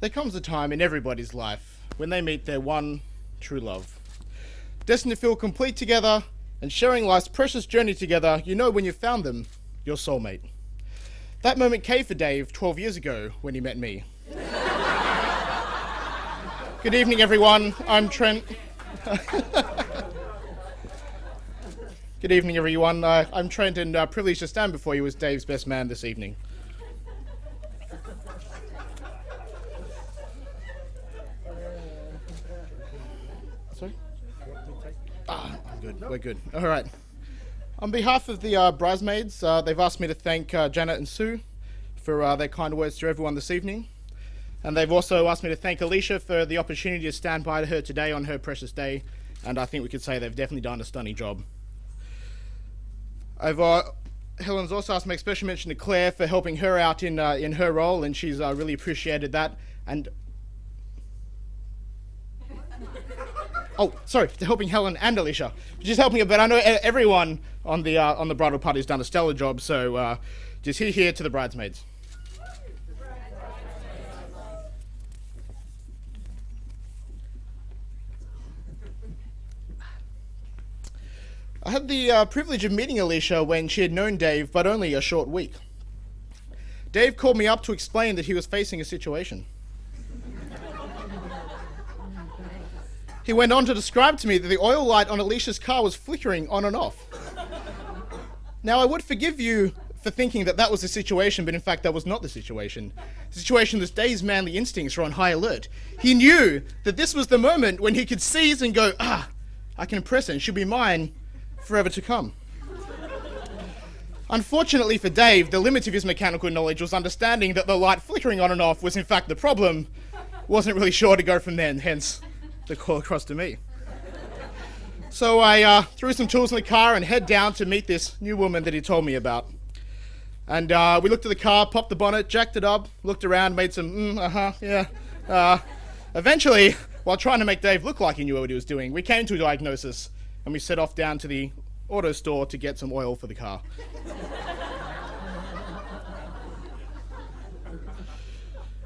There comes a time in everybody's life when they meet their one true love. Destined to feel complete together and sharing life's precious journey together, you know when you found them, your soulmate. That moment came for Dave 12 years ago when he met me. Good evening, everyone. I'm Trent. Good evening, everyone. I'm Trent, and privileged to stand before you as Dave's best man this evening. Sorry? I'm good. We're good. All right. On behalf of the bridesmaids, they've asked me to thank Janet and Sue for their kind words to everyone this evening. And they've also asked me to thank Alicia for the opportunity to stand by her today on her precious day. And I think we could say they've definitely done a stunning job. Helen's also asked to make special mention to Claire for helping her out in her role, and she's really appreciated that. And sorry, to helping Helen and Alicia. She's helping her, but I know everyone on the bridal party has done a stellar job. So just here to the bridesmaids. I had the privilege of meeting Alicia when she had known Dave, but only a short week. Dave called me up to explain that he was facing a situation. He went on to describe to me that the oil light on Alicia's car was flickering on and off. Now, I would forgive you for thinking that that was the situation, but in fact that was not the situation. The situation was Dave's manly instincts were on high alert. He knew that this was the moment when he could seize and go, I can impress her and she'll be mine forever to come. Unfortunately for Dave, the limit of his mechanical knowledge was understanding that the light flickering on and off was in fact the problem. Wasn't really sure to go from then, hence the call across to me. So I threw some tools in the car and head down to meet this new woman that he told me about. And we looked at the car, popped the bonnet, jacked it up, looked around, made some Eventually, while trying to make Dave look like he knew what he was doing, we came to a diagnosis and we set off down to the auto store to get some oil for the car.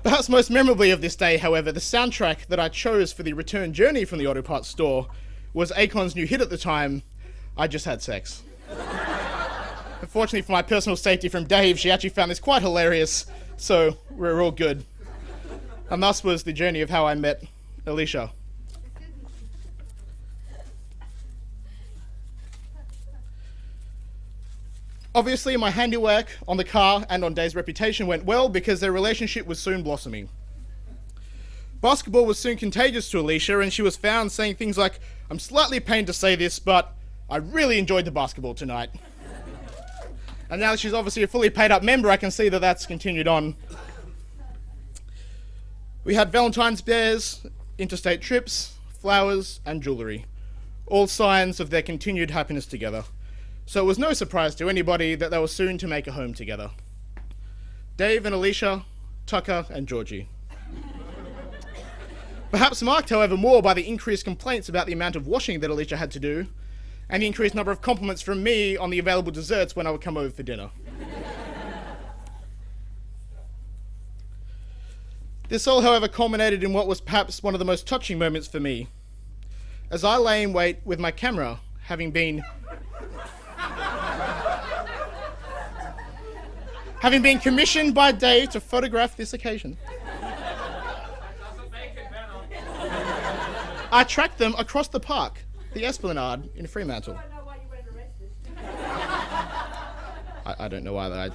Perhaps most memorably of this day, however, the soundtrack that I chose for the return journey from the auto parts store was Akon's new hit at the time, I Just Had Sex. Unfortunately for my personal safety from Dave, she actually found this quite hilarious, so we're all good. And thus was the journey of how I met Alicia. Obviously, my handiwork on the car and on Dave's reputation went well because their relationship was soon blossoming. Basketball was soon contagious to Alicia, and she was found saying things like, I'm slightly pained to say this, but I really enjoyed the basketball tonight. And now that she's obviously a fully paid up member, I can see that that's continued on. We had Valentine's bears, interstate trips, flowers, and jewellery. All signs of their continued happiness together. So it was no surprise to anybody that they were soon to make a home together. Dave and Alicia, Tucker and Georgie. Perhaps marked, however, more by the increased complaints about the amount of washing that Alicia had to do, and the increased number of compliments from me on the available desserts when I would come over for dinner. This all, however, culminated in what was perhaps one of the most touching moments for me. As I lay in wait with my camera, having been commissioned by Dave to photograph this occasion. I tracked them across the park, the Esplanade in Fremantle. I don't know why that.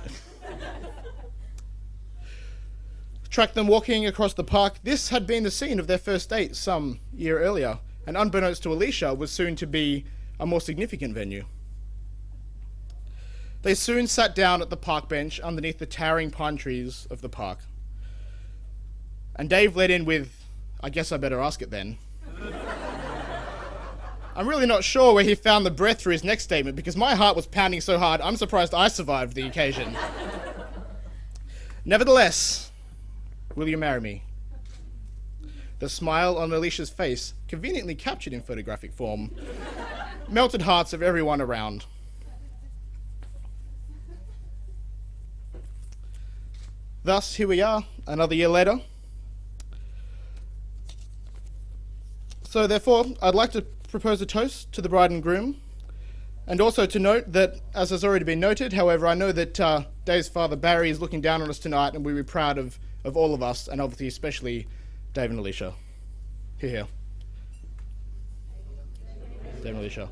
Tracked them walking across the park. This had been the scene of their first date some year earlier, and unbeknownst to Alicia, was soon to be a more significant venue. They soon sat down at the park bench underneath the towering pine trees of the park. And Dave led in with, I guess I better ask it then. I'm really not sure where he found the breath for his next statement because my heart was pounding so hard, I'm surprised I survived the occasion. Nevertheless, will you marry me? The smile on Alicia's face, conveniently captured in photographic form, melted hearts of everyone around. Thus, here we are, another year later. So therefore, I'd like to propose a toast to the bride and groom, and also to note that, as has already been noted, however, I know that Dave's father Barry is looking down on us tonight, and we'll be proud of all of us, and obviously especially Dave and Alicia. Here. Dave and Alicia.